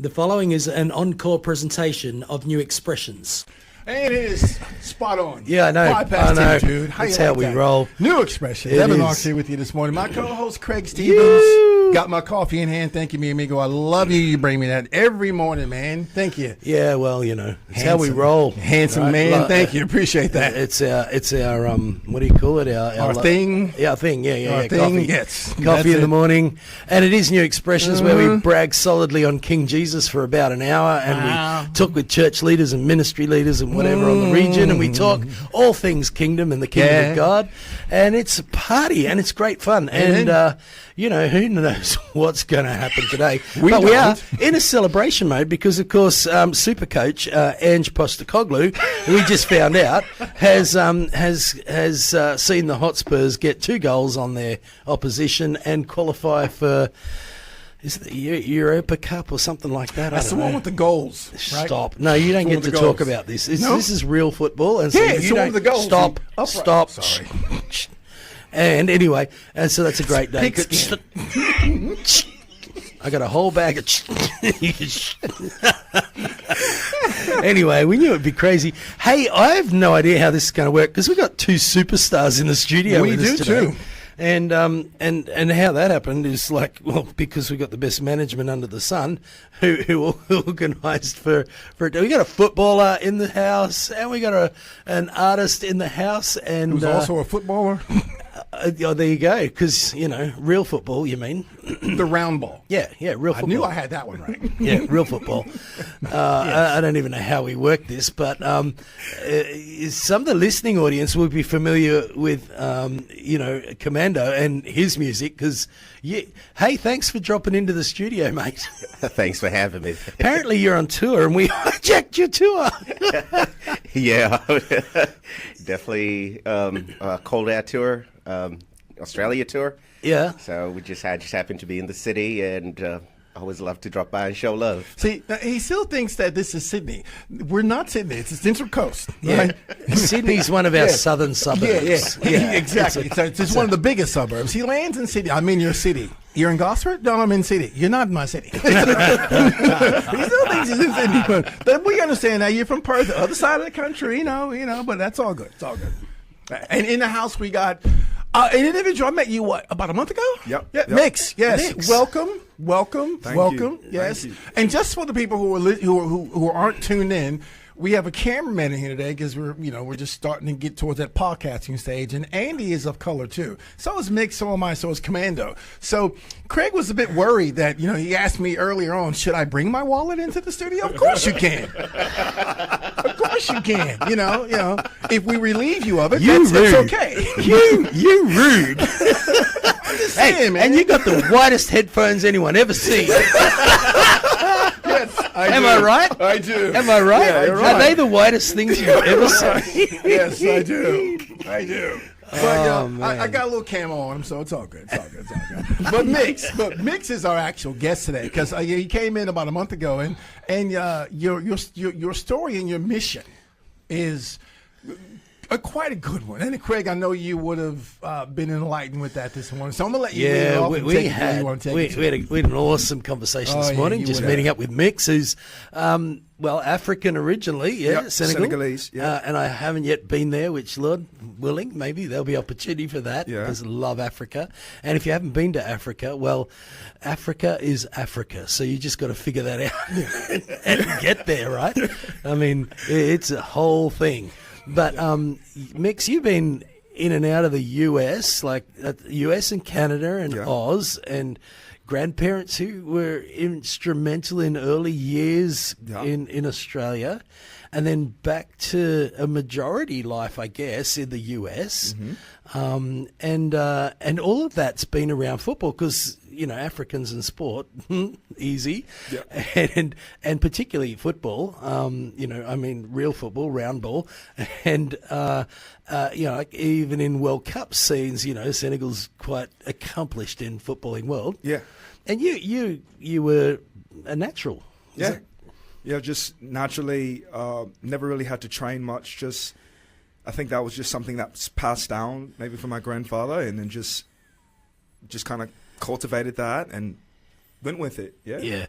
The following is an encore presentation of new expressions. And it is spot on. Yeah, I know. 10, dude. That's how we roll. New expressions. It Evan is. Marks here with you this morning. My co-host Craig Stevens got my coffee in hand. Thank you, mi amigo. I love you. You bring me that every morning, man. Thank you. Yeah, well, you know, it's how we roll. Handsome right? man. Thank you. Appreciate that. It's our what do you call it? Our thing. Yeah, our thing. Yeah. Our thing. Coffee. Yes. Coffee in the morning. And it is new expressions where we brag solidly on King Jesus for about an hour, and we talk with church leaders and ministry leaders and whatever on the region, and we talk all things kingdom and the kingdom of God, and it's a party and it's great fun. Amen. And you know, who knows what's going to happen today? We are in a celebration mode because, of course, super coach Ange Postecoglou, we just found out, has seen the Hotspurs get 2 goals on their opposition and qualify for. Is it the Europa Cup or something like that? That's the one with the goals. Right? Stop. No, you don't get to talk about this. This is real football. And so it's the one with the goals. Stop. Sorry. And anyway, and so that's a great day. I got a whole bag of... Anyway, we knew it'd be crazy. Hey, I have no idea how this is going to work because we got 2 superstars in the studio with us today. Too. And how that happened is like, well, because we got the best management under the sun, who organised for it. We got a footballer in the house, and we got an artist in the house, and who's also a footballer. Oh, there you go. Because real football. You mean the round ball? Yeah, real football. I knew I had that one right. Yeah, real football. I don't even know how we work this, but some of the listening audience will be familiar with, Commando and his music because, hey, thanks for dropping into the studio, mate. Thanks for having me. Apparently you're on tour and we hijacked your tour. Yeah, definitely a cold air tour, Australia tour. Yeah. So we just happened to be in the city, and I always love to drop by and show love. See, he still thinks that this is Sydney. We're not Sydney. It's the Central Coast. Yeah. Right? Sydney's one of our southern suburbs. Yeah, exactly. It's one of the biggest suburbs. He lands in Sydney. I'm in your city. You're in Gosford? No, I'm in city. You're not in my city. He still thinks he's in Sydney. But we understand that you're from Perth, the other side of the country, but that's all good. It's all good. And in the house, we got an individual. I met you, about a month ago? Yep. Myckx, yes. Myckx. Welcome. Thank you. Yes. Thank you. And just for the people who aren't tuned in, we have a cameraman in here today because we're just starting to get towards that podcasting stage, and Andy is of color too. So is Myckx, so am I, so is Commando. So Craig was a bit worried that he asked me earlier on, should I bring my wallet into the studio? Of course you can. Of course you can. If we relieve you of it, that's okay. You rude. I'm just saying, man. And you got the whitest headphones anyone ever seen. Yes, Am I right? I do. Am I right? Yeah, you're right. Are they the whitest things you've ever seen? Yes, I do. But Man. I got a little camo on him, so it's all good. But Myckx is our actual guest today because he came in about a month ago, and your story and your mission is quite a good one. And Craig, I know you would have been enlightened with that this morning, so I'm gonna let you. Yeah, we had an awesome conversation this morning. Just meeting up with Myckx, who's African originally, Senegalese, and I haven't yet been there. Which, Lord willing, maybe there'll be opportunity for that. Because I love Africa, and if you haven't been to Africa, well, Africa is Africa, so you just got to figure that out and get there, right? I mean, it's a whole thing. But Myckx, you've been in and out of the US, like US and Canada and Oz, and grandparents who were instrumental in early years in Australia, and then back to a majority life, I guess, in the US. And all of that's been around football because, Africans in sport, easy. And particularly football, real football, round ball. And, even in World Cup scenes, Senegal's quite accomplished in footballing world. Yeah. And you were a natural. Yeah. Yeah, just naturally, never really had to train much. I think that was just something that's passed down maybe from my grandfather, and then just kind of cultivated that and went with it. Yeah.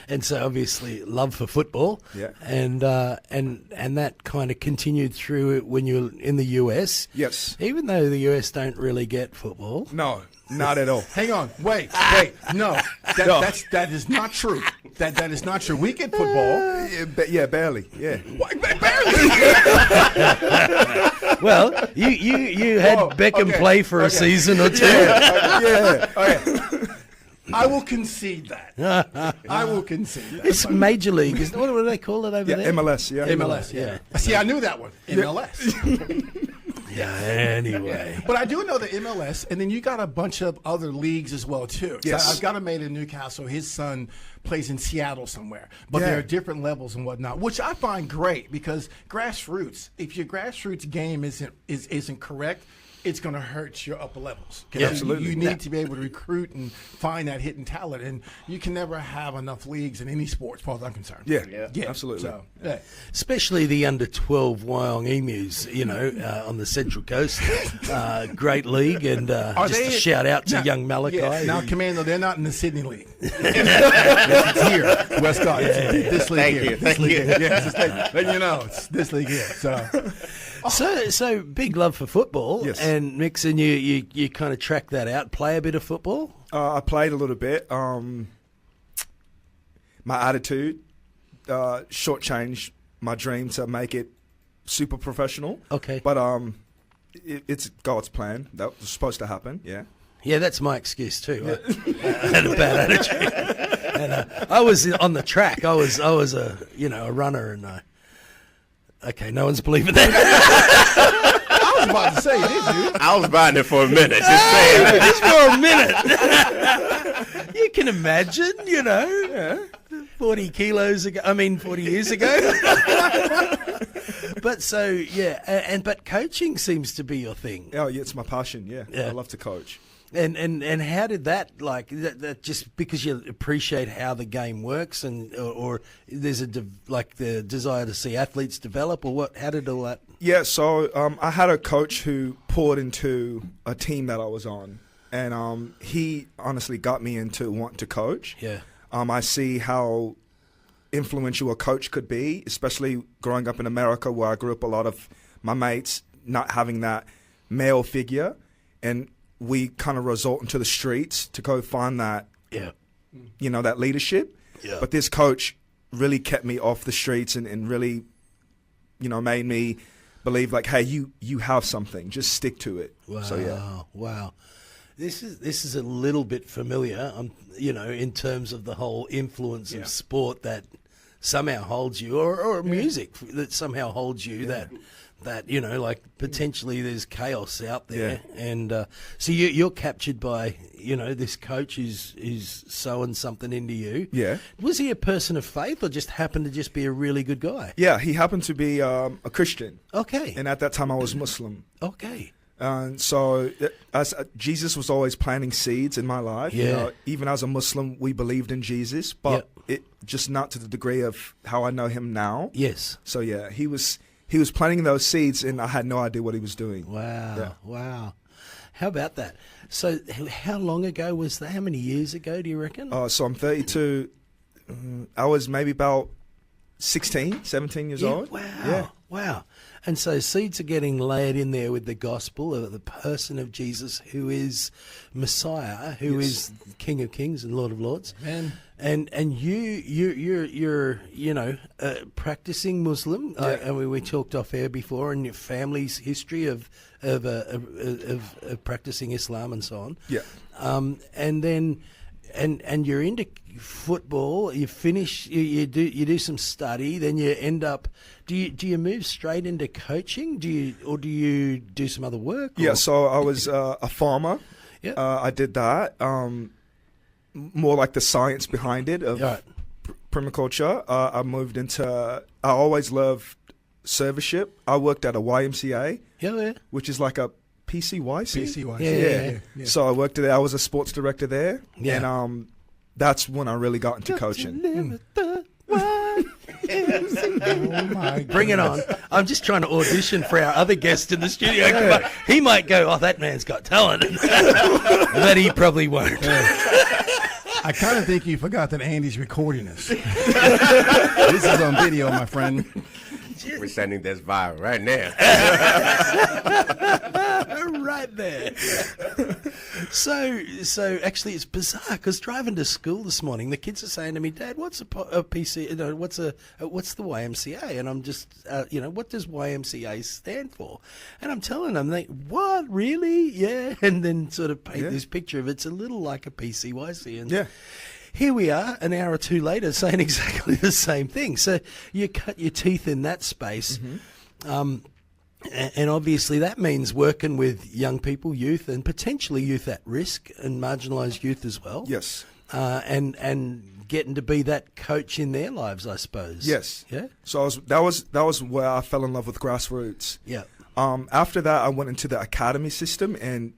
And so obviously love for football. Yeah. And that kind of continued through it when you were in the US. Yes. Even though the US don't really get football. No, not at all. Hang on, wait, no, that is not true. That is not true. We get football. Yeah, barely. Yeah. Barely. Well, you had Beckham play for a season or two. Yeah. Okay. I will concede that. I will concede that. It's Major League. What do they call it over Yeah, there? MLS. Yeah. MLS, yeah. See, I knew that one. MLS. Yeah, anyway. But I do know the MLS, and then you got a bunch of other leagues as well, too. Yes. So I've got a mate in Newcastle. His son plays in Seattle somewhere. But Yeah. there are different levels and whatnot, which I find great because grassroots, if your grassroots game isn't correct, it's going to hurt your upper levels. Yeah, absolutely. You need to be able to recruit and find that hidden talent, and you can never have enough leagues in any sport, as far as I'm concerned. Yeah, absolutely. So, yeah. Especially the under-12 Wyong Emus, on the Central Coast. Great league, and just a shout out to young Malachi. Yes. Now, Commando, they're not in the Sydney League. It's here, Westcott. This league here. Thank you. Yes, letting you know, it's this league here. So big love for football, Yes. and Myckx, and you kind of track that out, play a bit of football? I played a little bit. My attitude shortchanged my dream to make it super professional. Okay. But it's God's plan. That was supposed to happen, yeah. Yeah, that's my excuse too. I had a bad attitude, and I was on the track. I was a runner, and okay, no one's believing that. I was about to say, did you? I was buying it for a minute. Just saying. Just for a minute. You can imagine, 40 kilos ago. 40 years ago. But so, yeah, but coaching seems to be your thing. Oh, yeah, it's my passion, yeah. Yeah. I love to coach. And how did that, that just because you appreciate how the game works, and or there's the desire to see athletes develop, or what? How did all that? Yeah, so I had a coach who poured into a team that I was on, and he honestly got me into wanting to coach. Yeah. I see how influential a coach could be, especially growing up in America, where I grew up. A lot of my mates not having that male figure, and we kind of resort into the streets to go find that, that leadership. Yeah. But this coach really kept me off the streets and really, made me believe like, hey, you have something, just stick to it. Wow. So yeah. Wow. This is a little bit familiar, in terms of the whole influence of sport that somehow holds you, or music that somehow holds you. That potentially there's chaos out there, and so you're captured by this coach who's sowing something into you. Yeah. Was he a person of faith, or just happened to just be a really good guy? Yeah, he happened to be a Christian. Okay. And at that time I was Muslim. Okay. And so Jesus was always planting seeds in my life. Yeah. Even as a Muslim, we believed in Jesus, but it just not to the degree of how I know him now. Yes. So yeah, he was planting those seeds, and I had no idea what he was doing. Wow. Yeah. Wow. How about that? So how long ago was that? How many years ago do you reckon? So I'm 32. I was maybe about 16, 17 years old. Wow. Yeah. Wow. And so seeds are getting laid in there with the gospel of the person of Jesus, who is Messiah, who is King of Kings and Lord of Lords. Man. And you're practicing Muslim. And we talked off air before, and your family's history of practicing Islam and so on. Yeah. And then and you're into football. You finish. You do some study. Then you end up. Do you move straight into coaching? Do you do some other work? Yeah. So I was a farmer. Yeah. I did that. More like the science behind it of permaculture. I moved into. I always loved serviceship. I worked at a YMCA. Yeah. Which is like a PCYC. PCYC. Yeah. So I worked there. I was a sports director there. Yeah. And that's when I really got into coaching. Oh my Bring it on. I'm just trying to audition for our other guest in the studio. He might go, oh, that man's got talent. But he probably won't. I kind of think you forgot that Andy's recording this. This is on video, my friend. We're sending this viral right now. Right there. So actually, it's bizarre because driving to school this morning, the kids are saying to me, "Dad, what's a PC? You know, what's the YMCA?" And I'm just, what does YMCA stand for? And I'm telling them, "What, really? Yeah." And then sort of paint this picture of it's a little like a PCYC. And here we are, an hour or two later, saying exactly the same thing. So you cut your teeth in that space. And obviously that means working with young people, youth, and potentially youth at risk and marginalised youth as well. Yes. And getting to be that coach in their lives, I suppose. Yes. Yeah. So that was where I fell in love with grassroots. Yeah. After that, I went into the academy system, and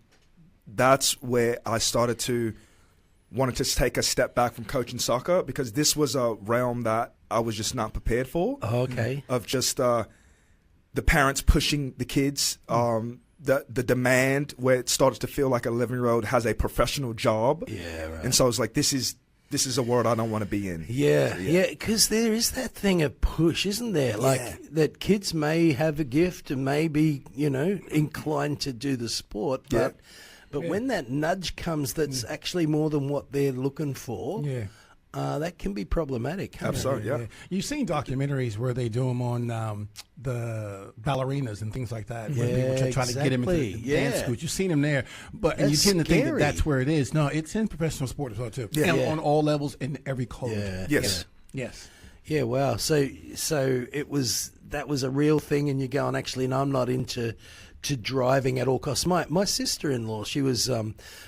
that's where I started to wanted to take a step back from coaching soccer, because this was a realm that I was just not prepared for. Oh, okay. Of just the parents pushing the kids, the demand where it started to feel like a 11-year-old has a professional job. Yeah, right. And so I was like, this is a world I don't want to be in. Yeah, because there is that thing of push, isn't there? Like that kids may have a gift and may be, inclined to do the sport, but when that nudge comes that's actually more than what they're looking for, that can be problematic. Absolutely, yeah. You've seen documentaries where they do them on the ballerinas and things like that. Where people try to get them into the dance schools. You've seen them there, and you tend to think that that's where it is. No, it's in professional sport as well too. Yeah. And on all levels in every code. Yeah. Yes. Yes. Yeah. Wow. So that was a real thing, and you're going, actually, no, I'm not into driving at all costs. My sister-in-law, she was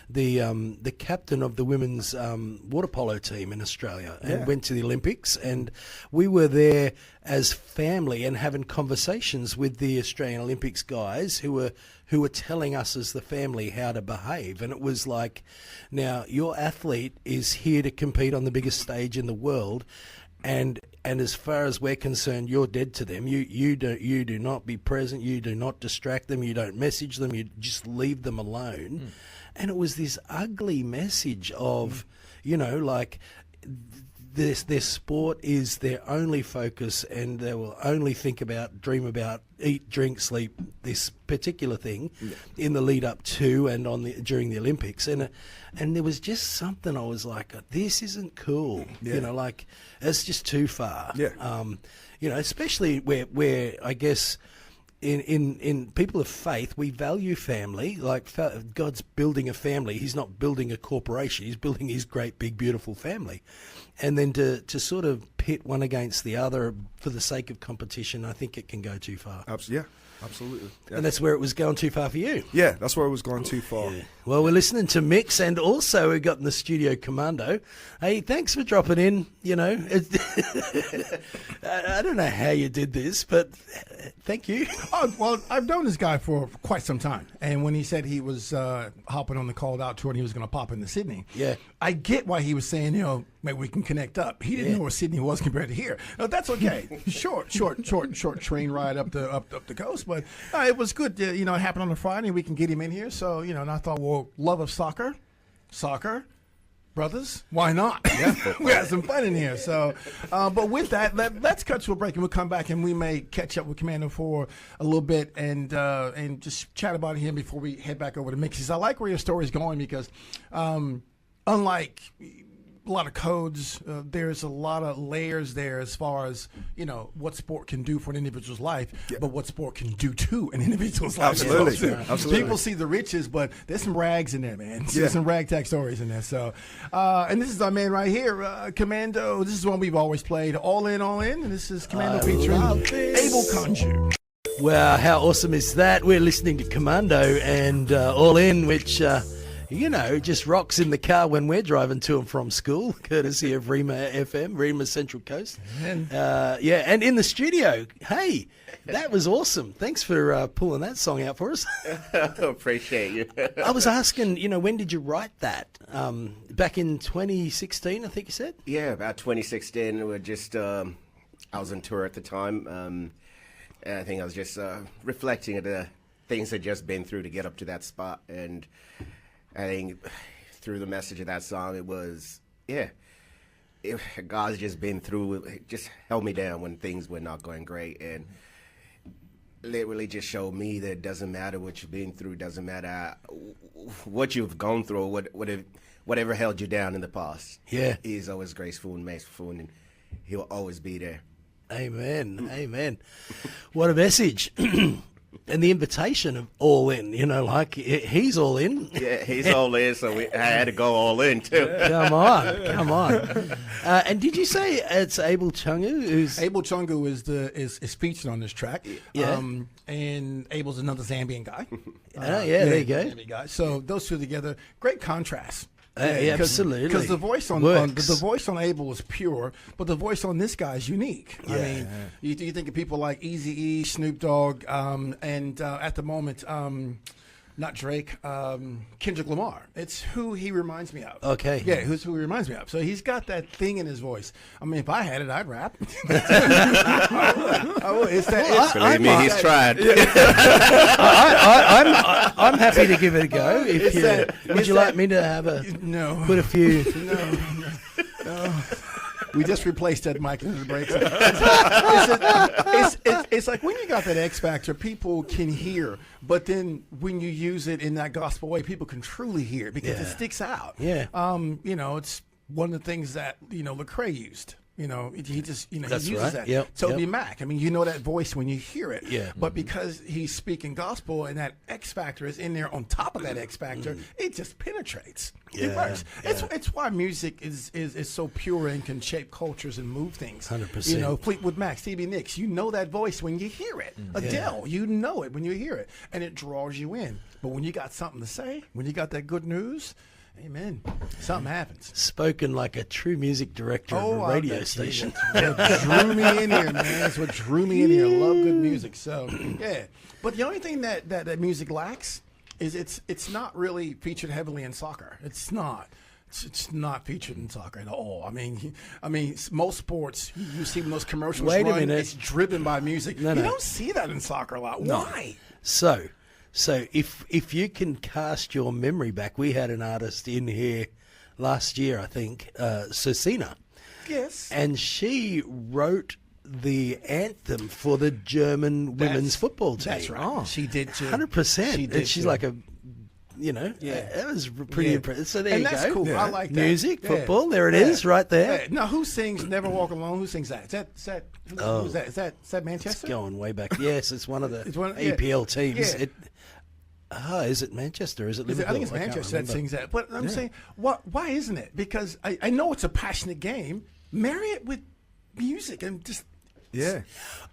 the captain of the women's water polo team in Australia, and went to the Olympics, and we were there as family and having conversations with the Australian Olympics guys who were telling us as the family how to behave. And it was like, now your athlete is here to compete on the biggest stage in the world, and as far as we're concerned, you're dead to them. You do not be present. You do not distract them. You don't message them. You just leave them alone. And it was this ugly message of, like their sport is their only focus, and they will only think about, dream about, eat, drink, sleep, this particular thing in the lead up to and during the Olympics. And there was just something I was like, this isn't cool. Like it's just too far. Especially where I guess in people of faith, we value family. Like God's building a family. He's not building a corporation. He's building his great, big, beautiful family. And then to sort of pit one against the other for the sake of competition, I think it can go too far. Absolutely. Yeah. And that's where it was going too far for you. Yeah, that's where it was going too far. Yeah. Well, we're listening to Myckx, and also we've got in the studio Commando. Hey, thanks for dropping in. I don't know how you did this, but thank you. Oh, well, I've known this guy for quite some time. And when he said he was hopping on the called out tour and he was going to pop into Sydney, I get why he was saying, maybe we can connect up. He didn't know where Sydney was compared to here. No, that's okay. Short train ride up the coast, but it was good. It happened on a Friday. We can get him in here. So, and I thought, well, love of soccer, brothers, why not? We had some fun in here. So, but with that, let's cut to a break, and we'll come back, and we may catch up with Commando for a little bit and just chat about him before we head back over to Myckx. I like where your story's going, because unlike a lot of codes, there's a lot of layers there as far as what sport can do for an individual's life, but what sport can do to an individual's life. Absolutely. People see the riches, but there's some rags in there, man. There's some ragtag stories in there. So, and this is our man right here, Commando. This is one we've always played, All In, and this is Commando featuring Abel Conju. Wow, how awesome is that? We're listening to Commando and All In, which just rocks in the car when we're driving to and from school, courtesy of Rima FM, Rima Central Coast. And in the studio, hey, that was awesome. Thanks for pulling that song out for us. Appreciate you. I was asking, when did you write that? Back in 2016, I think you said? Yeah, about 2016. We were just, I was on tour at the time, and I think I was just reflecting at the things I'd just been through to get up to that spot, and I think through the message of that song, it was yeah, God's just been through, just held me down when things were not going great, and literally just showed me that it doesn't matter what you've been through, doesn't matter what you've gone through, whatever held you down in the past. Yeah. He's always graceful and merciful, and he'll always be there. Amen. Amen. What a message. And the invitation of all in, like he's all in. Yeah, he's all in, so I had to go all in too. Come on. And did you say it's Abel Chungu? Abel Chungu is featured on this track. Yeah. And Abel's another Zambian guy. There you go. Zambian guy. So those two together, great contrast. Yeah, absolutely. Because the voice on the voice on Abel is pure, but the voice on this guy is unique. Yeah. I mean, you think of people like Eazy-E, Snoop Dogg, and at the moment, not Drake, Kendrick Lamar. It's who he reminds me of. Okay. Yeah, who's who he reminds me of. So he's got that thing in his voice. I mean, if I had it, I'd rap. I would. Believe me, he's tried. I'm happy to give it a go. Would you like me to have No. put a few? No. We just replaced that mic in the break. It's like when you got that X factor, people can hear, but then when you use it in that gospel way, people can truly hear it because it sticks out. Yeah. It's one of the things that Lecrae used. He just he That's uses right. that. Yep. Toby Mac. I mean, that voice when you hear it. Yeah. But because he's speaking gospel and that X factor is in there on top of that X factor, it just penetrates. It Yeah, works. yeah. It's why music is so pure and can shape cultures and move things. 100%. Fleetwood Mac, Stevie Nicks. That voice when you hear it. Adele, you know it when you hear it, and it draws you in. But when you got something to say, when you got that good news. Amen. Something happens. Spoken like a true music director of a radio station. That's what drew me in here, man. That's what drew me in here. I love good music. So, yeah. But the only thing that music lacks is it's not really featured heavily in soccer. It's not. It's not featured in soccer at all. I mean, most sports you see when those commercials Wait a run, minute. it's driven by music. No. You don't see that in soccer a lot. Why? So if you can cast your memory back, we had an artist in here last year, I think, Cecina. Yes. And she wrote the anthem for the German women's football team. That's right. She did too. 100%. She did And she's too. like it was pretty impressive. So there And you that's go. cool. I like that. Music, Yeah. football, there it is, right there. Yeah. Now, who sings "Never Walk Alone"? Who sings that? Is that who's that? Is that Manchester? It's going way back. Yes, it's one of the It's one- EPL teams. Yeah. Is it Manchester? Is it Is Liverpool? it- I think it's can't Manchester that remember. sings that. But I'm saying, why isn't it? Because I know it's a passionate game. Marry it with music and just. Yeah.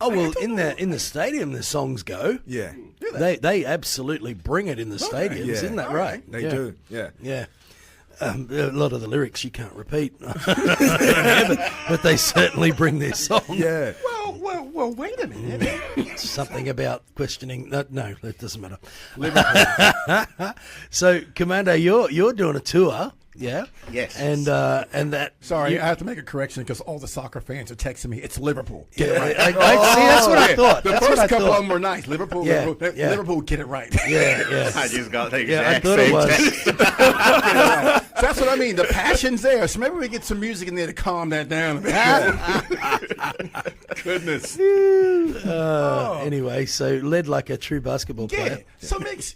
Oh well, in the stadium, the songs go. Yeah. They absolutely bring it in the stadiums, Yeah. isn't that Okay. right? They do. Yeah. Yeah. A lot of the lyrics you can't repeat, but they certainly bring their song. Yeah. Well, wait a minute. Something about questioning. No, that doesn't matter. So, Commando, you're doing a tour, yeah? Yes. And that. Sorry, I have to make a correction because all the soccer fans are texting me. It's Liverpool. Get it right. I see, that's what I thought. The That's first what I couple thought. of them were nice. Liverpool, Yeah, Liverpool, yeah. Liverpool, get it right. Yeah. I just got the Yeah, I exact thought it same was. text. Get it right. So that's what I mean. The passion's there. So maybe we get some music in there to calm that down a bit. Goodness. Anyway, so led like a true basketball Yeah. player. So, Myckx,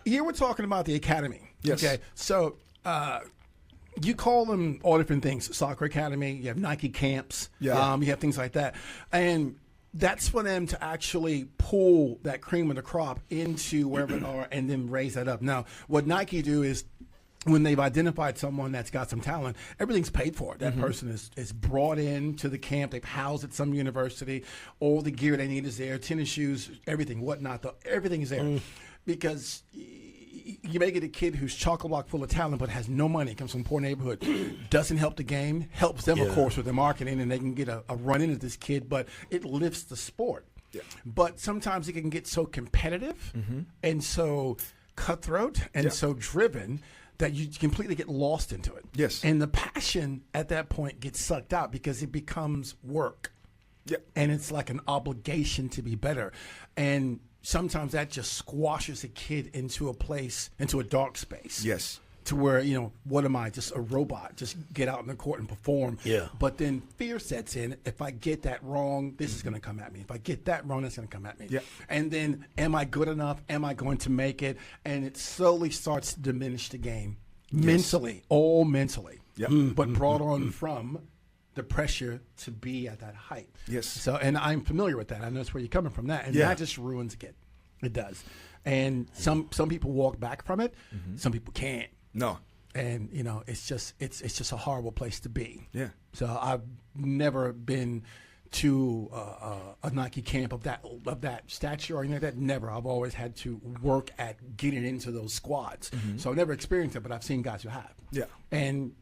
you were talking about the academy. Yes. Okay. So, you call them all different things. Soccer academy. You have Nike camps. Yeah. You have things like that, and that's for them to actually pull that cream of the crop into wherever they are, and then raise that up. Now, what Nike do is, when they've identified someone that's got some talent, everything's paid for. That person is brought in to the camp. They've housed at some university. All the gear they need is there. Tennis shoes, everything, whatnot. Everything is there. Because you may get a kid who's chock-a-block full of talent but has no money, comes from a poor neighborhood, doesn't help the game, helps them, of course, with their marketing, and they can get a run into this kid, but it lifts the sport. Yeah. But sometimes it can get so competitive and so cutthroat and so driven that you completely get lost into it. Yes. And the passion at that point gets sucked out because it becomes work. Yep. And it's like an obligation to be better. And sometimes that just squashes a kid into a place, into a dark space. Yes. to where, what am I, just a robot, just get out in the court and perform. Yeah. But then fear sets in. If I get that wrong, this is going to come at me. If I get that wrong, that's going to come at me. Yeah. And then, am I good enough? Am I going to make it? And it slowly starts to diminish the game mentally, all mentally. Yeah. But brought on from the pressure to be at that height. Yes. So, and I'm familiar with that. I know that's where you're coming from. That, and that just ruins it. It does. And some people walk back from it. Some people can't. No. And it's just a horrible place to be. Yeah. So I've never been to a Nike camp of that stature or anything like that. Never. I've always had to work at getting into those squads. So I've never experienced it, but I've seen guys who have. Yeah. And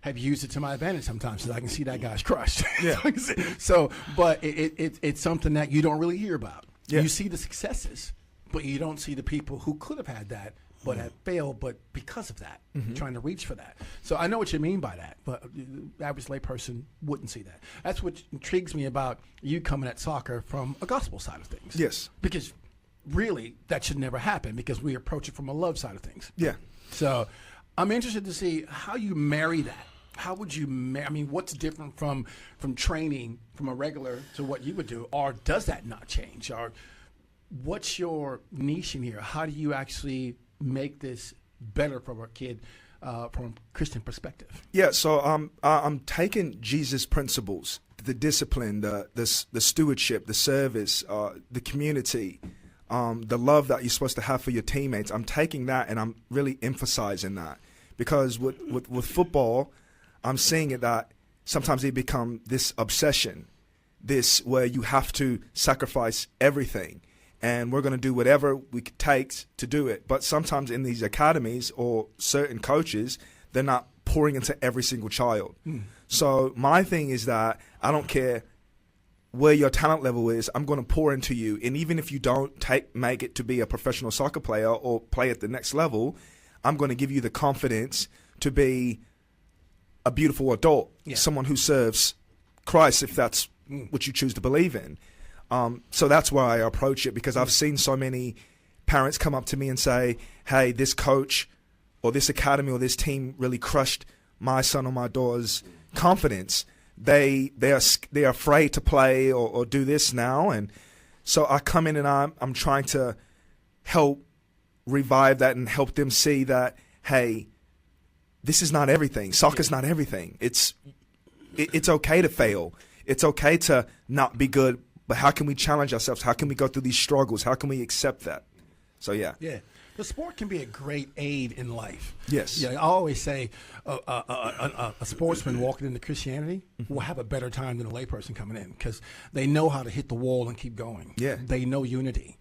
have used it to my advantage sometimes, so I can see that guy's crushed. Yeah. So, but it's something that you don't really hear about. Yeah. You see the successes, but you don't see the people who could have had that, but have failed, but because of that, trying to reach for that. So I know what you mean by that, but the average layperson wouldn't see that. That's what intrigues me about you coming at soccer from a gospel side of things. Yes. Because really, that should never happen because we approach it from a love side of things. Yeah. So I'm interested to see how you marry that. How would you what's different from training from a regular to what you would do, or does that not change? Or what's your niche in here? How do you actually make this better for a kid from a Christian perspective? Yeah, so I'm taking Jesus' principles, the discipline, the stewardship, the service, the community, the love that you're supposed to have for your teammates. I'm taking that and I'm really emphasizing that, because with football, I'm seeing it that sometimes they become this obsession, this where you have to sacrifice everything. And we're going to do whatever we take to do it. But sometimes in these academies or certain coaches, they're not pouring into every single child. So my thing is that I don't care where your talent level is, I'm going to pour into you. And even if you don't make it to be a professional soccer player or play at the next level, I'm going to give you the confidence to be a beautiful adult, someone who serves Christ, if that's what you choose to believe in. So that's why I approach it, because I've seen so many parents come up to me and say, hey, this coach or this academy or this team really crushed my son or my daughter's confidence. They're afraid to play or do this now. And so I come in and I'm trying to help revive that and help them see that, hey, this is not everything. Soccer's not everything. It's okay to fail. It's okay to not be good. But how can we challenge ourselves? How can we go through these struggles? How can we accept that? So, yeah. Yeah. The sport can be a great aid in life. Yes. Yeah, I always say a sportsman walking into Christianity will have a better time than a layperson coming in, because they know how to hit the wall and keep going. Yeah. They know unity.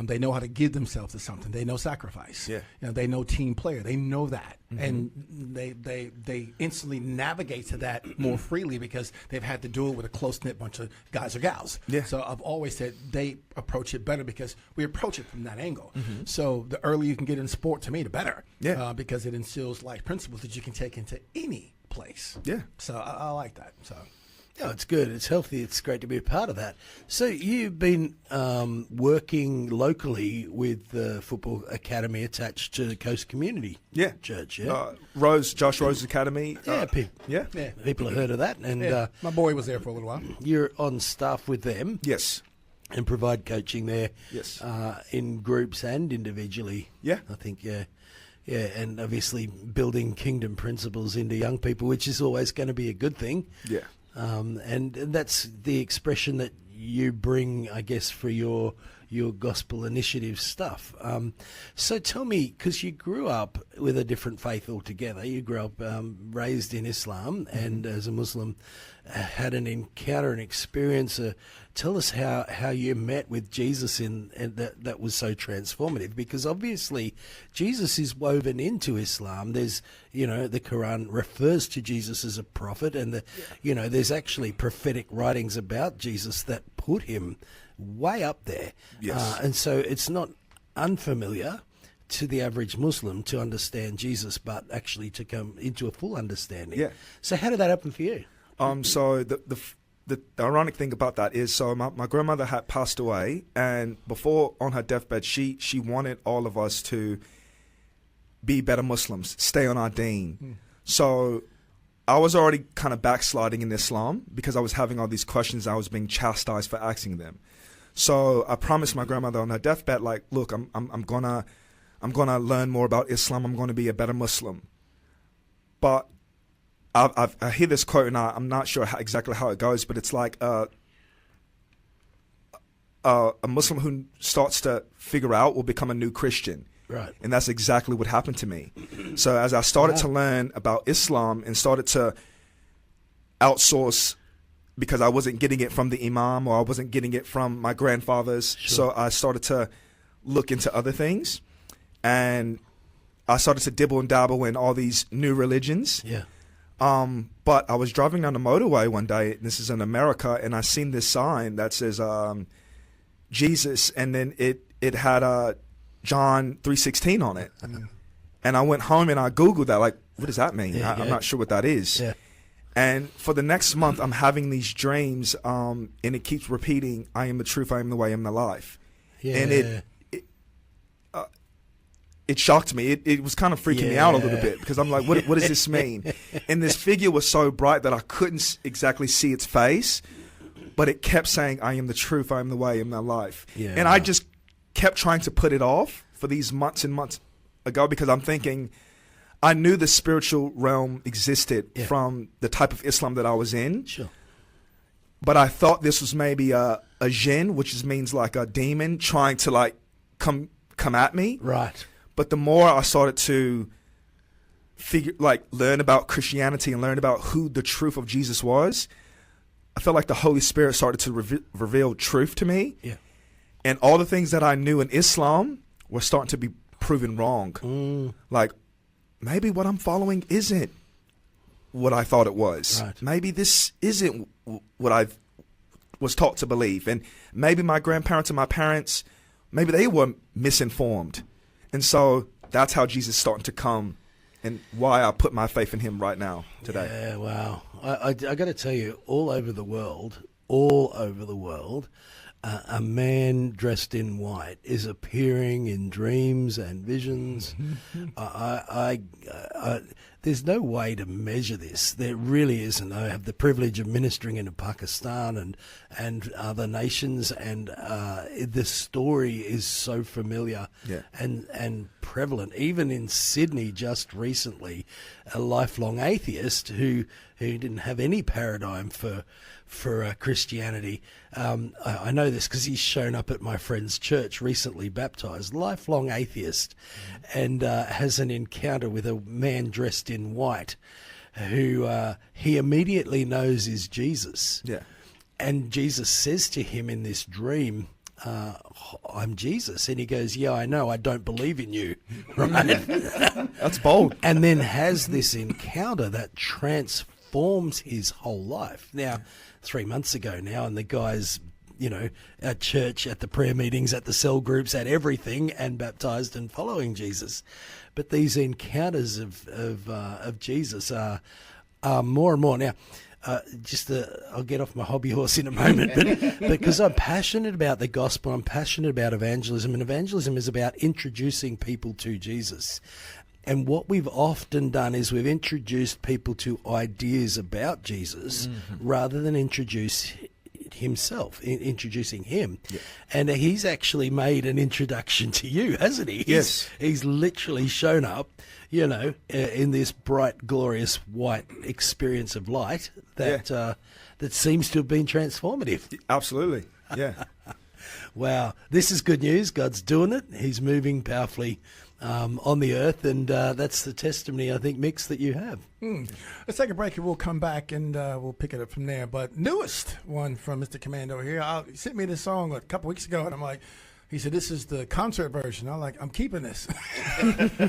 They know how to give themselves to something. They know sacrifice. Yeah. They know team player. They know that. And they instantly navigate to that more freely because they've had to do it with a close-knit bunch of guys or gals. Yeah. So I've always said they approach it better because we approach it from that angle. So the earlier you can get in sport, to me, the better. Yeah. Because it instills life principles that you can take into any place. Yeah. So I like that. So. Yeah, it's good. It's healthy. It's great to be a part of that. So you've been working locally with the football academy attached to the Coast Community Church, yeah? Josh Rose's Academy. Yeah, people have heard of that. And my boy was there for a little while. You're on staff with them. Yes. And provide coaching there. Yes. In groups and individually. Yeah. I think, yeah, and obviously building kingdom principles into young people, which is always going to be a good thing. Yeah. And that's the expression that you bring, I guess, for your gospel initiative stuff. So tell me, because you grew up with a different faith altogether. You grew up raised in Islam and as a Muslim had an encounter, an experience. Tell us how you met with Jesus and that was so transformative, because obviously Jesus is woven into Islam. There's, the Quran refers to Jesus as a prophet, and there's actually prophetic writings about Jesus that put him way up there. Yes. And so it's not unfamiliar to the average Muslim to understand Jesus, but actually to come into a full understanding. Yeah. So how did that happen for you? So the ironic thing about that is, so my grandmother had passed away, and before on her deathbed, she wanted all of us to be better Muslims, stay on our deen. So I was already kind of backsliding in Islam because I was having all these questions. I was being chastised for asking them. So I promised my grandmother on her deathbed, like, look, I'm gonna learn more about Islam. I'm gonna be a better Muslim. But I hear this quote, and I'm not sure exactly how it goes, but it's like a Muslim who starts to figure out will become a new Christian. Right. And that's exactly what happened to me. So as I started to learn about Islam and started to outsource, because I wasn't getting it from the imam or I wasn't getting it from my grandfathers, so I started to look into other things. And I started to dibble and dabble in all these new religions. Yeah. But I was driving down the motorway one day, and this is in America, and I seen this sign that says Jesus, and then it had John 3:16 on it. And I went home and I Googled that, like, what does that mean? I'm not sure what that is. Yeah. And for the next month, I'm having these dreams, and it keeps repeating, I am the truth, I am the way, I am the life. Yeah. And it shocked me. It was kind of freaking me out a little bit, because I'm like, what does this mean? And this figure was so bright that I couldn't exactly see its face, but it kept saying, I am the truth, I am the way, I am the life. Yeah. And I just kept trying to put it off for these months and months ago, because I'm thinking, I knew the spiritual realm existed from the type of Islam that I was in. Sure. But I thought this was maybe a jinn, which means like a demon trying to like come at me. Right. But the more I started to learn about Christianity and learn about who the truth of Jesus was, I felt like the Holy Spirit started to reveal truth to me. Yeah. And all the things that I knew in Islam were starting to be proven wrong. Like, maybe what I'm following isn't what I thought it was. Right. Maybe this isn't what I was taught to believe. And maybe my grandparents and my parents, maybe they were misinformed. And so that's how Jesus is starting to come, and why I put my faith in him right now, today. Yeah, wow. I got to tell you, all over the world, a man dressed in white is appearing in dreams and visions. There's no way to measure this. There really isn't. I have the privilege of ministering in Pakistan and other nations, and this story is so familiar and prevalent. Even in Sydney, just recently, a lifelong atheist who didn't have any paradigm for Christianity. I know this because he's shown up at my friend's church recently, baptized, lifelong atheist, and has an encounter with a man dressed in white who he immediately knows is Jesus. Yeah. And Jesus says to him in this dream, I'm Jesus. And he goes, yeah, I know, I don't believe in you. Right? That's bold. And then has this encounter that transforms his whole life. Now, 3 months ago now, and the guy's, at church, at the prayer meetings, at the cell groups, at everything, and baptized and following Jesus. But these encounters of Jesus are more and more. Now, I'll get off my hobby horse in a moment, but because I'm passionate about the gospel, I'm passionate about evangelism, and evangelism is about introducing people to Jesus. And what we've often done is we've introduced people to ideas about Jesus rather than introducing him. Yeah. And he's actually made an introduction to you, hasn't he? He's literally shown up, in this bright, glorious white experience of light that seems to have been transformative. Absolutely. Yeah. Wow. This is good news. God's doing it. He's moving powerfully on the earth, and that's the testimony, I think, Myckx, that you have. Let's take a break, and we'll come back, and we'll pick it up from there. But newest one from Mr. Commando here. He sent me this song a couple weeks ago, and I'm like, he said, this is the concert version. I'm like, I'm keeping this.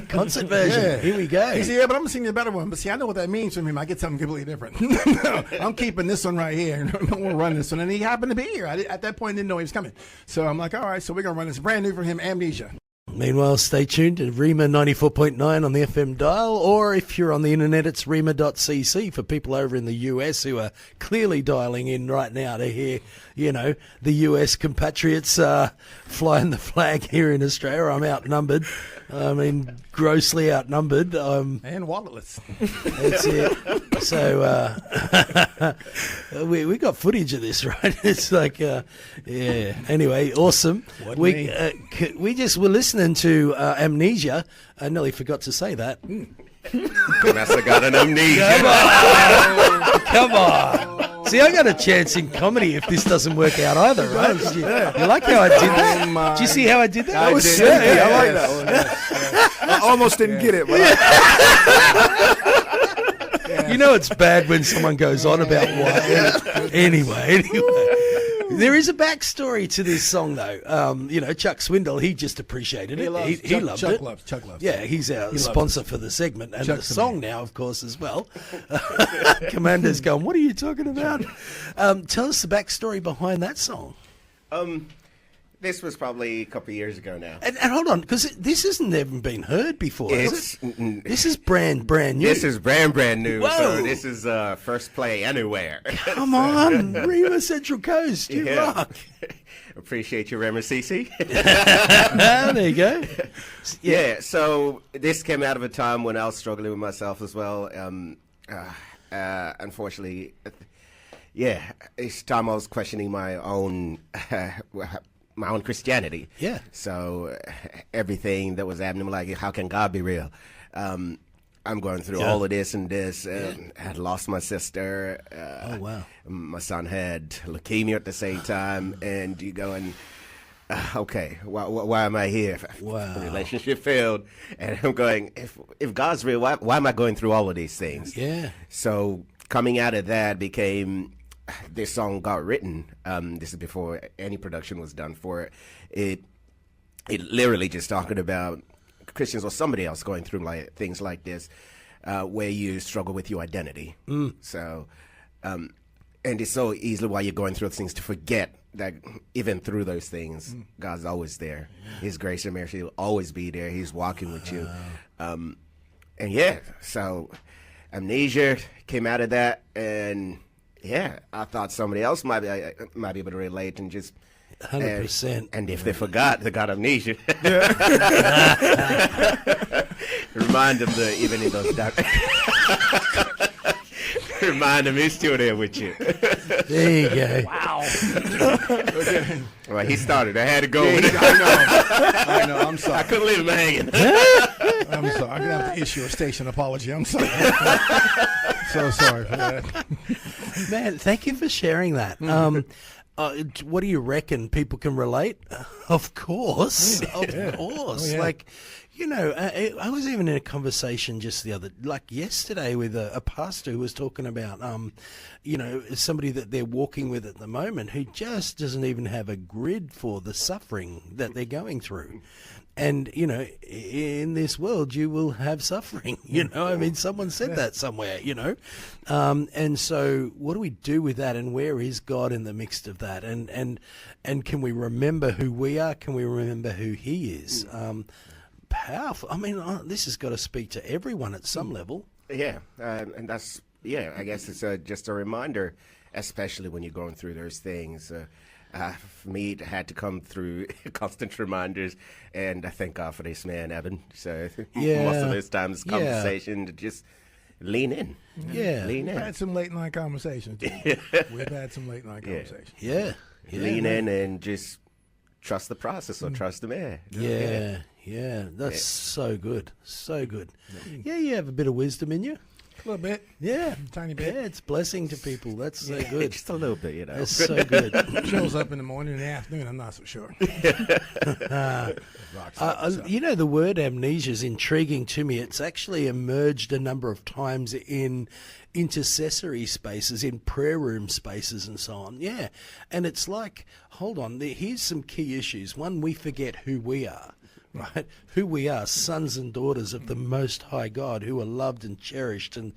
Concert version. Yeah. Here we go. He said, yeah, but I'm going to sing the better one. But see, I know what that means from him. I get something completely different. No, I'm keeping this one right here. No more run this one. And he happened to be here. At that point, I didn't know he was coming. So I'm like, all right, so we're going to run this brand new for him, Amnesia. Meanwhile, stay tuned to Rima 94.9 on the FM dial, or if you're on the internet, it's rima.cc for people over in the US who are clearly dialing in right now to hear, the US compatriots flying the flag here in Australia. I'm outnumbered. I mean, grossly outnumbered. And walletless. That's it. So we got footage of this, right? It's like, Anyway, awesome. We were listening to Amnesia. I nearly forgot to say that. Must have got an amnesia. Come on. See, I got a chance in comedy if this doesn't work out either, right? You like how I did that? Did you see how I did that? That was sick. I like that one. I almost didn't get it, but You know it's bad when someone goes on about what. Anyway. There is a backstory to this song, though. Chuck Swindle, he just appreciated it. He loved it. Chuck loves. Yeah, he's our sponsor for the segment and the song now, of course, as well. Commander's going, what are you talking about? Tell us the backstory behind that song. This was probably a couple of years ago now. And hold on, because this hasn't even been heard before, has it? This is brand new. This is brand new. Whoa. So this is first play anywhere. Come on, Rima Central Coast, you rock. Appreciate you, Rema CC. There you go. Yeah, so this came out of a time when I was struggling with myself as well. Unfortunately, each time I was questioning my own Christianity. Yeah. So everything that was happening, like, how can God be real? I'm going through all of this and this. I had lost my sister. Oh, wow. My son had leukemia at the same time. And you going, okay, why am I here? Wow. The relationship failed. And I'm going, if God's real, why am I going through all of these things? Yeah. So coming out of that became... This song got written. This is before any production was done for it. It literally just talking about Christians or somebody else going through things like this, where you struggle with your identity. So, and it's so easily while you're going through things to forget that even through those things, God's always there. His grace and mercy will always be there. He's walking with you. So Amnesia came out of that, and I thought somebody else might be able to relate and just 100%. And if they forgot, they got amnesia. Remind them that even in those dark. Remind them he's still there with you. There you go. Wow. Well, he started. I had to go. I know. I'm sorry. I couldn't leave him hanging. I'm sorry. I'm gonna have to issue a station apology. I'm sorry. So sorry for that. Man, thank you for sharing that. What do you reckon? People can relate? Of course. Of course. Oh, yeah. Like, I was even in a conversation just yesterday with a pastor who was talking about, somebody that they're walking with at the moment who just doesn't even have a grid for the suffering that they're going through. And, in this world, you will have suffering, I mean, someone said that somewhere, and so what do we do with that, and where is God in the midst of that? And can we remember who we are? Can we remember who he is? Powerful. I mean, this has got to speak to everyone at some level. Yeah, and that's, I guess it's just a reminder, especially when you're going through those things. For me, it had to come through constant reminders, and I thank God for this man, Evan. So most of this time, it's conversation to just lean in. Yeah. Lean in. We've had some late night conversations. We've had some late night conversations. Yeah. Lean in and just trust the process or trust the man. Yeah. That's so good. So good. Yeah, you have a bit of wisdom in you. A little bit. Yeah. Tiny bit. Yeah, it's blessing to people. That's so good. Just a little bit, That's so good. Shows up in the morning and the afternoon, I'm not so sure. The word amnesia is intriguing to me. It's actually emerged a number of times in intercessory spaces, in prayer room spaces and so on. Yeah. And it's like, hold on, here's some key issues. One, we forget who we are. Right, who we are, sons and daughters of the Most High God, who are loved and cherished, and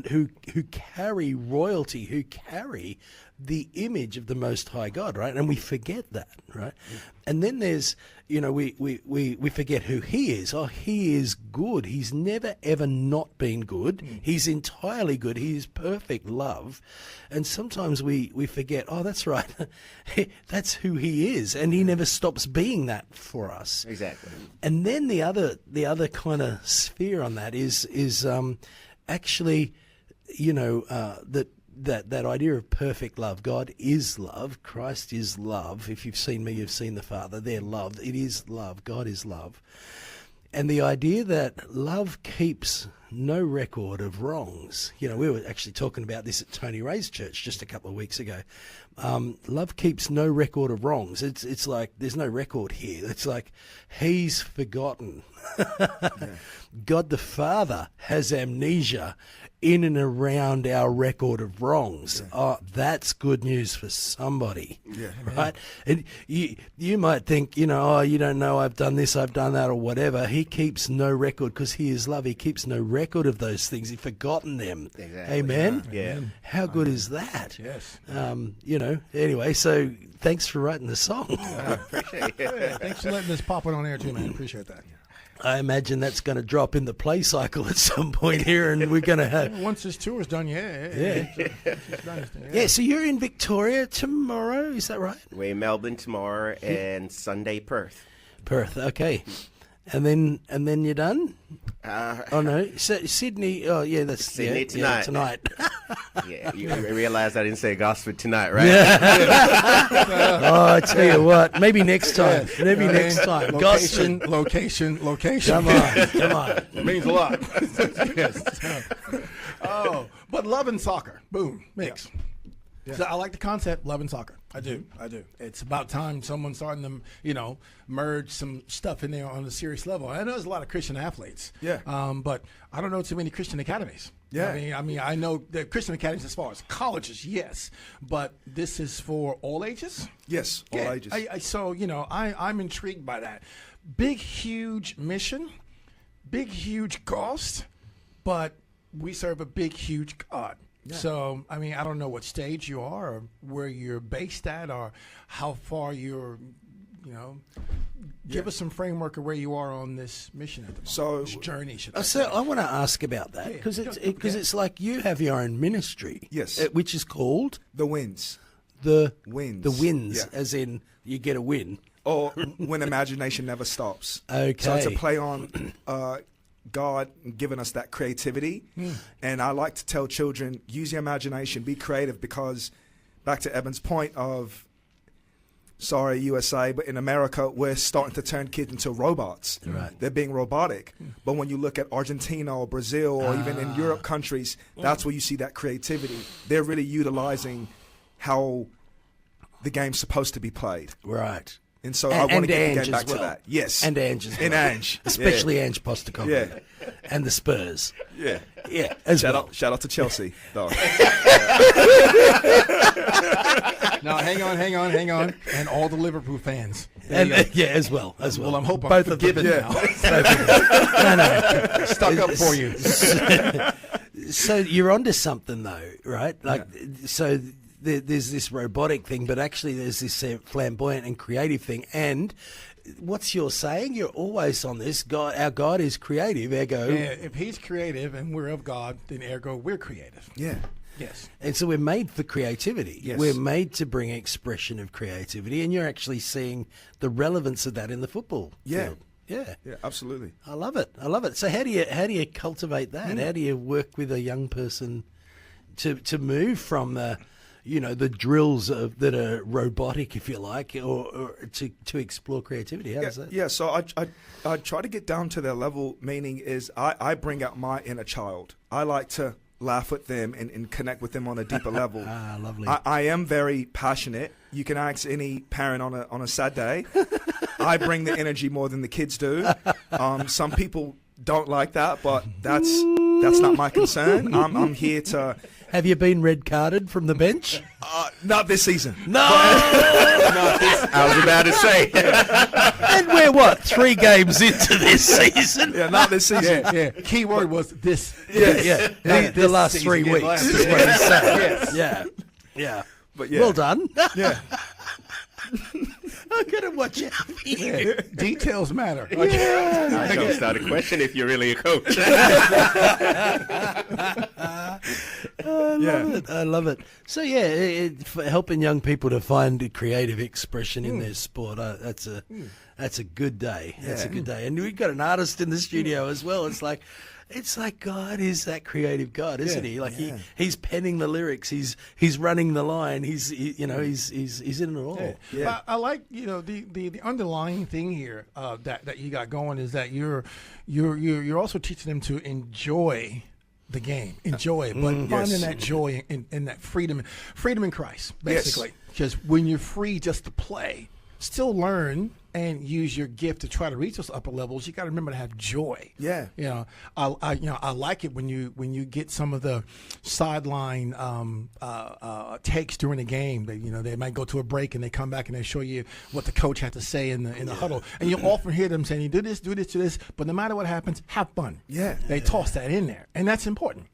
who carry royalty, who carry the image of the Most High God, right? And we forget that, right? And then there's, we forget who he is. Oh, he is good. He's never, ever not been good. He's entirely good. He is perfect love. And sometimes we forget, oh, that's right. That's who he is. And he never stops being that for us. Exactly. And then the other kind of sphere on that is actually, that idea of perfect love. God is love. Christ is love. If you've seen me, you've seen the Father. They're love. It is love. God is love. And the idea that love keeps no record of wrongs. We were actually talking about this at Tony Ray's church just a couple of weeks ago. Love keeps no record of wrongs. It's like there's no record here. It's like he's forgotten. God the Father has amnesia in and around our record of wrongs. Oh, that's good news for somebody, right? And you might think, oh, you don't know, I've done this, I've done that, or whatever. He keeps no record because he is love. He keeps no record of those things. He's forgotten them. Exactly. Amen? Yeah. How good is that? Yes. Anyway, so thanks for writing the song. Appreciate it. Thanks for letting this pop it on air too, man. Appreciate that. I imagine that's going to drop in the play cycle at some point here, and we're going to have... Once this tour's done, yeah. Yeah, so you're in Victoria tomorrow, is that right? We're in Melbourne tomorrow and Sunday Perth. Perth, okay. And then you're done? Oh, no. Sydney, oh, yeah, that's... Sydney tonight. Yeah, tonight. Yeah, you realize I didn't say Gosford tonight, right? Oh, I tell you what, maybe next time. Maybe next time. Location. Come on. It means a lot. Yes. Oh, but love and soccer. Boom. Myckx. Yeah. So I like the concept, love and soccer. I do. It's about time someone's starting to, merge some stuff in there on a serious level. I know there's a lot of Christian athletes. Yeah. But I don't know too many Christian academies. Yeah. I mean, I know the Christian academies as far as colleges, yes, but this is for all ages. Yes, all ages. I'm intrigued by that. Big, huge mission, big, huge cost, but we serve a big, huge God. Yeah. So, I mean, I don't know what stage you are or where you're based at or how far you're, give us some framework of where you are on this mission at the moment. So, this journey, should I say. I want to ask about that because it's like you have your own ministry. Yes. Which is called? The Wins. The Wins, yeah. As in you get a win. Or when imagination never stops. Okay. So it's a play on God giving us that creativity. And I like to tell children, use your imagination, be creative, because back to Evan's point of, sorry, USA, but in America, we're starting to turn kids into robots. Right. They're being robotic. But when you look at Argentina or Brazil or even in Europe countries, that's where you see that creativity. They're really utilizing how the game's supposed to be played. Right. And so I want to get back to that. Yes. And Ange as well. And Ange. Especially Ange Postecoglou. Yeah. And the Spurs. Yeah. Yeah. Shout out to Chelsea, though. No, hang on. And all the Liverpool fans. As well. Well, I'm hoping both I'm forgiven now. No. Stuck up for you. So you're onto something, though, right? So there's this robotic thing, but actually there's this flamboyant and creative thing. And what's your saying? You're always on this. God, our God is creative, ergo. Yeah, if he's creative and we're of God, then ergo we're creative. Yeah. Yes. And so we're made for creativity. Yes. We're made to bring expression of creativity, and you're actually seeing the relevance of that in the football field. Yeah. Yeah, absolutely. I love it. So how do you cultivate that? How do you work with a young person to move from the drills that are robotic, if you like, or to explore creativity? How does that? Yeah, so I try to get down to their level, meaning is I bring out my inner child. I like to laugh with them and connect with them on a deeper level. Lovely. I am very passionate. You can ask any parent on a sad day. I bring the energy more than the kids do. Some people don't like that, but that's not my concern. I'm here to... Have you been red carded from the bench? Not this season. No! Not this. I was about to say. And we're 3 games into this season? Yeah, not this season. Yeah. Key word was this. Yeah. The last 3 weeks is what he said. Yes. Yeah. But yeah. Well done. Yeah. I'm going to watch out for you. Details matter. I don't start a question if you're really a coach. I love it. So yeah, for helping young people to find creative expression in their sport, that's a good day. That's a good day. And we've got an artist in the studio as well. It's like God is that creative God, isn't he? Like he's penning the lyrics, he's running the line, he's in it all. Yeah. But I like the underlying thing here that you got going is that you're also teaching them to enjoy the game, but finding that joy in that freedom in Christ, basically. Because when you're free just to play, still learn and use your gift to try to reach those upper levels, you got to remember to have joy. Yeah. I like it when you get some of the sideline takes during the game. They might go to a break and they come back and they show you what the coach had to say in the huddle, and you often hear them saying, "You do this, but no matter what happens, have fun." Yeah. They toss that in there, and that's important.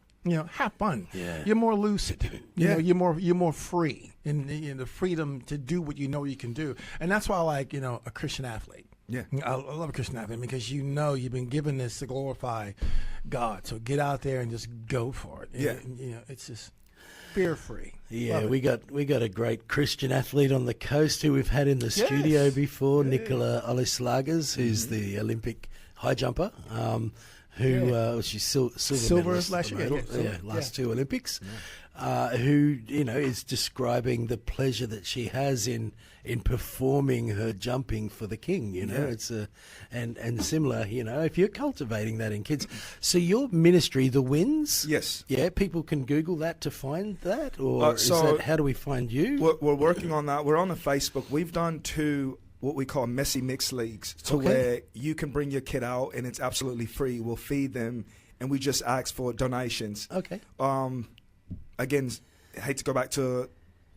Have fun. Yeah. You're more lucid. You're more free in the freedom to do what you can do, and that's why I like a Christian athlete. Yeah, I love a Christian athlete because you've been given this to glorify God. So get out there and just go for it. And, it's just fear free. Yeah, we got a great Christian athlete on the coast who we've had in the studio before, Nicola Olislagers, who's the Olympic high jumper. She's silver medalist last year. Last two Olympics. Who is describing the pleasure that she has in performing her jumping for the King. It's and similar. If you're cultivating that in kids, so your ministry, The Winds. Yes. Yeah, people can Google that to find that, or how do we find you? We're working on that. We're on the Facebook. We've done 2 what we call messy mix leagues where you can bring your kid out and it's absolutely free. We'll feed them and we just ask for donations. Okay. Again, I hate to go back to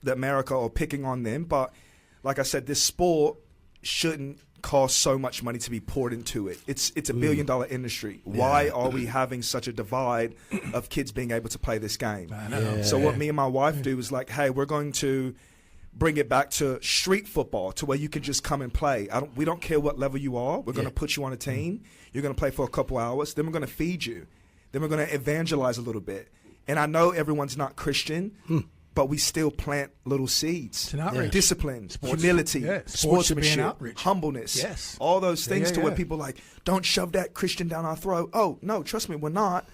the America or picking on them, but like I said, this sport shouldn't cost so much money to be poured into it. It's a $1 billion industry. Yeah. Why are we having such a divide of kids being able to play this game? So what me and my wife do is like, hey, we're going to bring it back to street football to where you can just come and play. We don't care what level you are. We're going to put you on a team. You're going to play for a couple hours. Then we're going to feed you. Then we're going to evangelize a little bit. And I know everyone's not Christian, but we still plant little seeds. It's an outreach. Discipline, humility, sportsmanship, humbleness. All those things to where people are like, don't shove that Christian down our throat. Oh, no, trust me, we're not.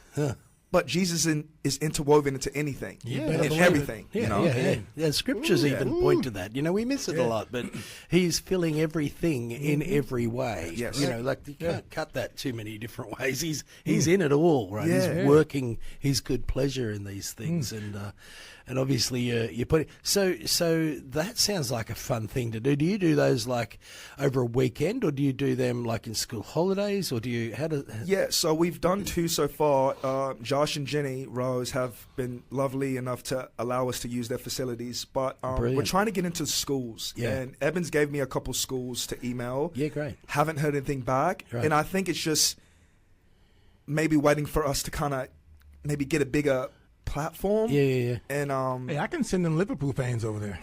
But Jesus is interwoven into anything and everything. Yeah, scriptures even point to that. We miss it a lot, but he's filling everything in every way. Yes. Like you can't cut that too many different ways. He's in it all, right? He's working his good pleasure in these things, and obviously you put it. So that sounds like a fun thing to do. Do you do those like over a weekend, or do you do them like in school holidays, or do you so we've done 2 so far. Josh and Jenny Rose have been lovely enough to allow us to use their facilities, but we're trying to get into schools. And Evans gave me a couple schools to email. Yeah, great. Haven't heard anything back, and I think it's just maybe waiting for us to kind of maybe get a bigger platform. And hey, I can send them Liverpool fans over there.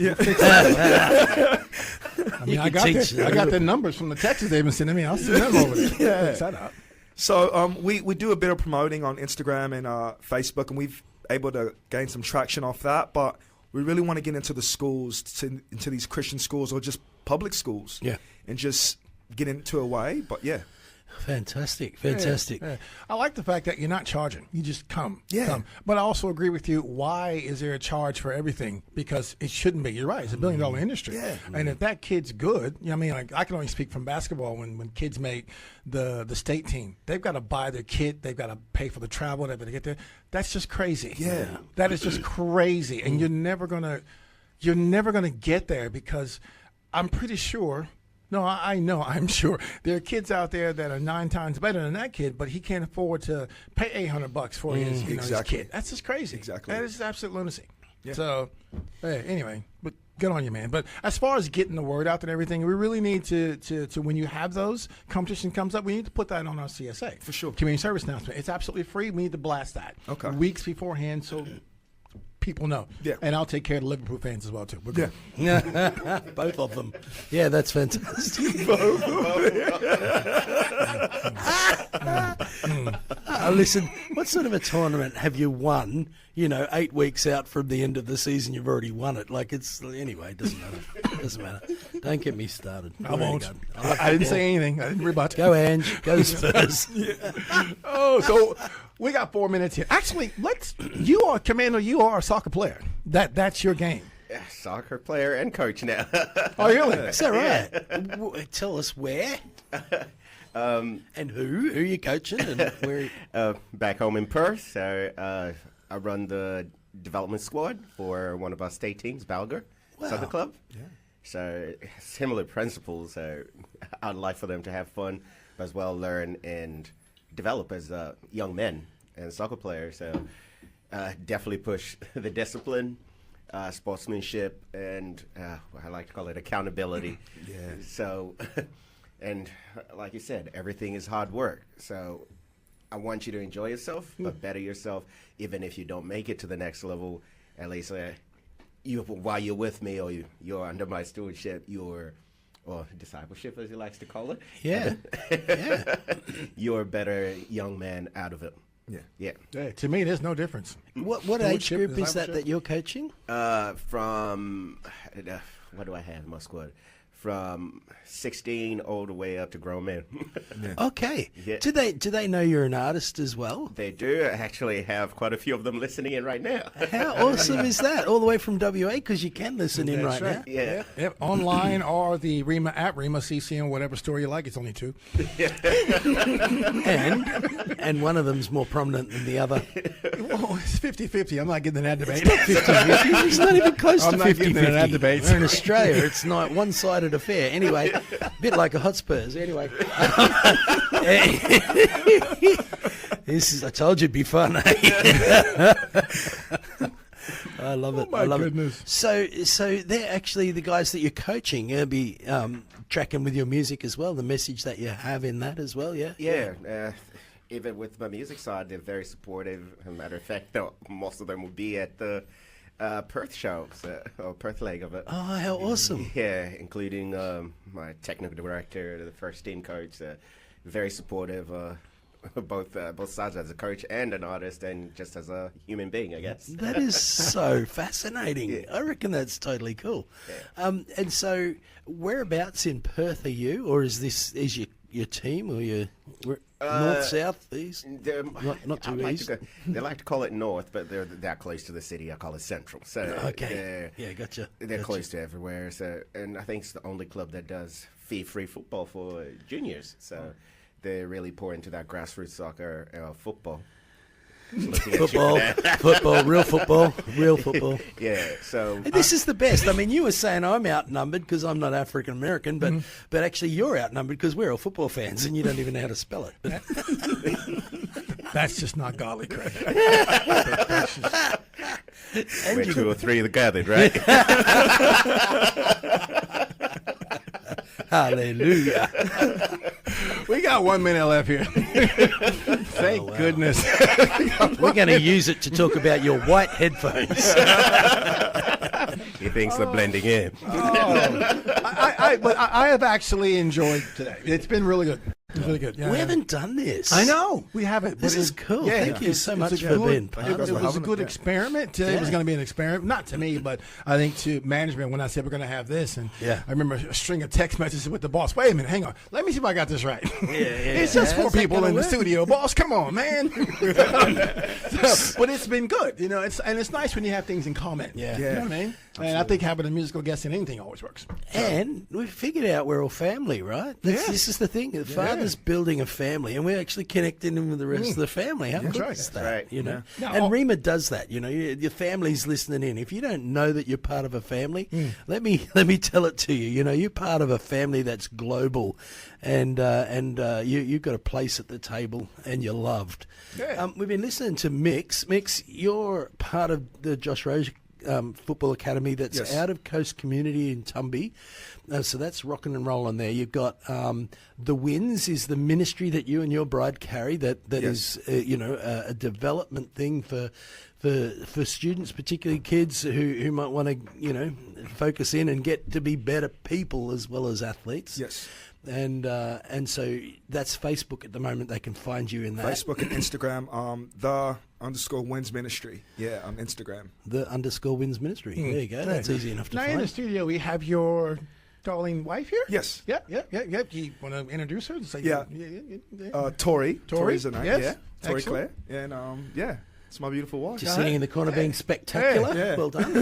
I got their numbers from the texts they've been sending me. I'll send them over there. Set up. So we do a bit of promoting on Instagram and Facebook, and we've able to gain some traction off that. But we really want to get into the schools, into these Christian schools or just public schools, and just get into a way. But Fantastic. Yeah. I like the fact that you're not charging. You just come. Come. But I also agree with you. Why is there a charge for everything? Because it shouldn't be. You're right. It's a $1 billion industry. And if that kid's good, I can only speak from basketball. When kids make the state team, they've got to buy their kit. They've got to pay for the travel. They've got to get there. That's just crazy. That is just crazy. And you're never gonna get there because I'm pretty sure. No, I'm sure there are kids out there that are 9 times better than that kid, but he can't afford to pay $800 for his kid. That's just crazy. Exactly. That is absolute lunacy. So, anyway, but good on you, man. But as far as getting the word out and everything, we really need to when you have those competition comes up, we need to put that on our CSA. For sure. Community service announcement. It's absolutely free. We need to blast that. Okay. Weeks beforehand, so people know. Yeah. And I'll take care of the Liverpool fans as well, too. We're good. Both of them. Yeah, that's fantastic. Listen, what sort of a tournament have you won? 8 weeks out from the end of the season, you've already won it. Anyway, it doesn't matter. Doesn't matter. Don't get me started. I won't. I didn't say anything. I didn't rebut. Go, Ange. Go Spurs. Oh, so we got 4 minutes here. Actually, you are, Commando, you are a soccer player. That's your game. Yeah, soccer player and coach now. Oh, really? Is that right? Tell us where. And who are you coaching and where? Back home in Perth, so I run the development squad for one of our state teams, Balgar Soccer Club. Yeah. So similar principles. So I'd like for them to have fun, but as well learn and develop as young men and soccer players. So definitely push the discipline, sportsmanship, and I like to call it accountability. Yeah. So, and like you said, everything is hard work. So I want you to enjoy yourself, but better yourself, even if you don't make it to the next level. At least while you're with me, or you're under my stewardship, or discipleship, as he likes to call it. Yeah. Yeah. You're a better young man out of it. Yeah. Yeah. Hey, to me, there's no difference. What age group is that you're coaching? From what do I have in my squad? From 16 all the way up to grown men. Yeah. Okay. Yeah. Do they know you're an artist as well? They do. I actually have quite a few of them listening in right now. How awesome is that? All the way from WA, because you can listen in right now. Yeah. Yep. Online or the Rima at Rima CCN, whatever store you like. It's only 2. And one of them's more prominent than the other. Oh, it's 50-50. I'm not getting in that debate. 50-50. It's not even close to 50-50. That debate. We're in Australia. It's not one-sided affair. Anyway, a bit like a Hotspurs. Anyway. I told you it'd be fun. I love it. Oh, my I love goodness. It. So they're actually the guys that you're coaching. You'll be tracking with your music as well, the message that you have in that as well, yeah? Yeah. Even with my music side, they're very supportive. As a matter of fact, most of them will be at the Perth shows, or Perth leg of it. Oh, how awesome. Yeah, including my technical director, the first team coach, very supportive, both sides as a coach and an artist, and just as a human being, I guess. That is so fascinating. Yeah. I reckon that's totally cool. Yeah. And so whereabouts in Perth are you, or is your team, or your north, south, east? Not too east. They like to call it north, but they're that close to the city. I call it central. So okay, gotcha. They're close to everywhere. So, and I think it's the only club that does fee-free football for juniors. So they really pour into that grassroots soccer, football. Real football. Yeah, so this is the best. I mean, you were saying I'm outnumbered because I'm not African American, but actually you're outnumbered because we're all football fans and you don't even know how to spell it. That's just not godly credit. We're 2 or 3 gathered, right? Hallelujah. We got 1 minute left here. Thank goodness. We're going to use it to talk about your white headphones. He thinks they're blending in. But I have actually enjoyed today. It's been really good. It's really good. Yeah, we haven't done this. I know. We haven't. This is cool. Yeah, Thank you so much for being part of it. It was a good experiment. Today was going to be an experiment. Not to me, but I think to management when I said we're going to have this. And I remember a string of text messages with the boss. Wait a minute. Hang on. Let me see if I got this right. It's just 4 people in the studio. Boss, come on, man. But it's been good. It's nice when you have things in common. Yeah. You know what I mean? Absolutely. And I think having a musical guest in anything always works. And we figured out we're all family, right? This is the thing. The father's building a family, and we're actually connecting him with the rest of the family. How good is that? Right. You know? And Rima does that. Your family's listening in. If you don't know that you're part of a family, let me tell it to you. You're part of a family that's global, and you've got a place at the table, and you're loved. Yeah. We've been listening to Myckx. Myckx, you're part of the Josh Rose football academy that's Yes. out of Coast Community in Tumby. So that's rocking and rolling there. You've got The Winds is the ministry that you and your bride carry that Yes. is, a development thing for students, particularly kids who might want to, focus in and get to be better people as well as athletes. Yes. And so that's Facebook at the moment. They can find you in that. Facebook and Instagram, _Wins Ministry. Yeah, on Instagram. The _Wins Ministry. There you go. That's easy enough to Now find. in the studio, we have your darling wife here. Yes. Yep. You want to introduce her? Say, Yeah. yeah. Tori. Tori, Tori's her name. yes. Yeah. Tori Excellent. Claire. And it's my beautiful wife. Just sitting in the corner being spectacular. Yeah. Well done.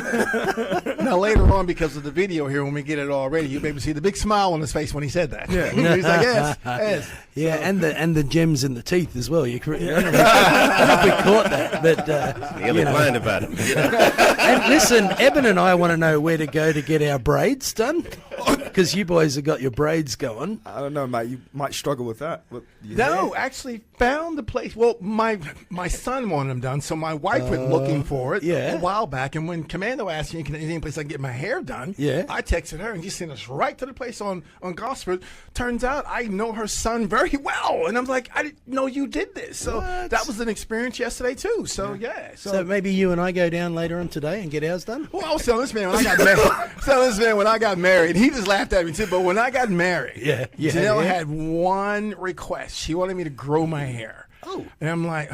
Now later on, because of the video here, when we get it all ready, you'll be able to see the big smile on his face when he said that. Yeah. He's like, yes. Yeah, and the gems in the teeth as well. I don't know if we caught that, but Nearly blind about it. And listen, Eben and I want to know where to go to get our braids done, because you boys have got your braids going. I don't know, mate. You might struggle with that. No, actually found the place. Well, my son wanted them done, so my wife went looking for it yeah. a while back. And when Commando asked me, is there any place I can get my hair done? Yeah. I texted her, and she sent us right to the place on Gosford. Turns out I know her son very well, and I'm like, I didn't know you did this. So What? that was an experience yesterday too. So yeah. So maybe you and I go down later on today and get ours done. Well, I was telling this man when I got married. He just laughed at me too. But when I got married, Janelle had one request. She wanted me to grow my hair. Oh. And I'm like,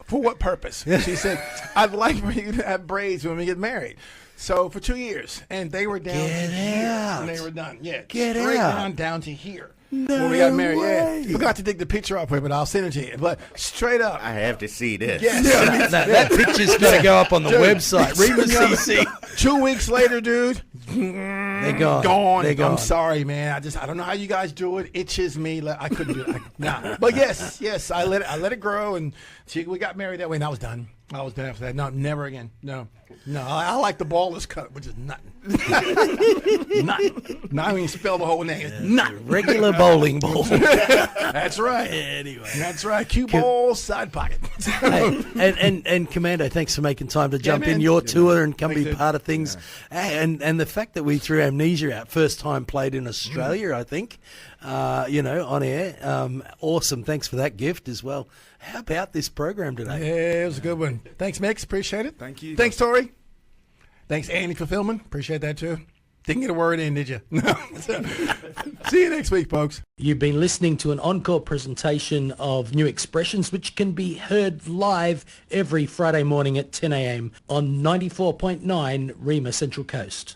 for what purpose? She said, I'd like for you to have braids when we get married. So for 2 years, and they were down Get to here, out. and they were done. Yeah, Get straight out. down to here. No when we got married, way. yeah. Forgot to dig the picture up with, but I'll send it to you. But straight up, I have to see this. yes. That picture's got to go up on the website. Reba CC. 2 weeks later, dude, They're gone. gone. They're gone. I'm sorry, man. I don't know how you guys do it. Itches me. I couldn't do it. Nah. But yes, I let it grow, and we got married that way, and I was done. I was done after that. No, never again. No. I like the ballless cut, which is nothing. Nothing. Not even spell the whole name. It's nothing. Regular bowling ball. That's right. Anyway. That's right. Cue ball, side pocket. Hey, and Commando, thanks for making time to jump in man. your tour and come Thanks, be dude. part of things. And the fact that we threw Amnesia out, first time played in Australia, I think, on air. Awesome. Thanks for that gift as well. How about this program today? Yeah, it was a good one. Thanks, Myckx. Appreciate it. Thank you. Thanks, Tori. Thanks, Andy, for filming. Appreciate that, too. Didn't get a word in, did you? No. See you next week, folks. You've been listening to an encore presentation of New Expressions, which can be heard live every Friday morning at 10 a.m. on 94.9 Rima Central Coast.